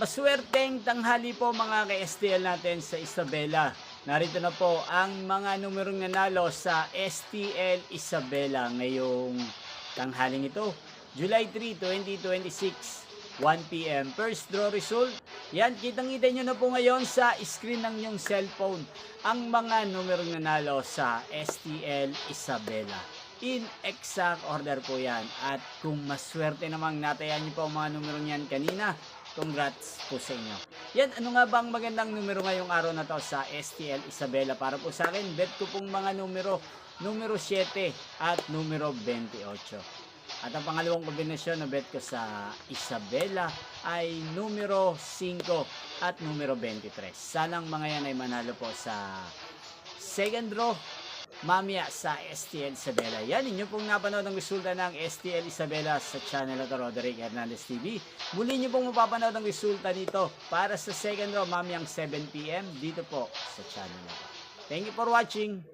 Maswerteng tanghali po mga ka-STL natin sa Isabela. Narito na po ang mga numerong nanalo sa STL Isabela ngayong tanghaling ito. July 3, 2026, 1 p.m. First draw result. Yan, kitang-kita nyo na po ngayon sa screen ng inyong cellphone ang mga numerong nanalo sa STL Isabela. In exact order po yan. At kung maswerte namang natayan nyo po ang mga numerong yan kanina, congrats po sa inyo. Yan, ano nga ba ang magandang numero ngayong araw na to sa STL Isabela? Para po sa akin, bet ko pong mga numero 7 at numero 28. At ang pangalawang kombinasyon na bet ko sa Isabela ay numero 5 at numero 23. Sanang mga yan ay manalo po sa second draw mamaya sa STL Isabela. Yan, inyo pong napanood ang resulta ng STL Isabela sa channel na Roderick Hernandez TV. Muli nyo pong mapapanood ang resulta nito para sa second draw mamayang 7 p.m. dito po sa channel na to. Thank you for watching.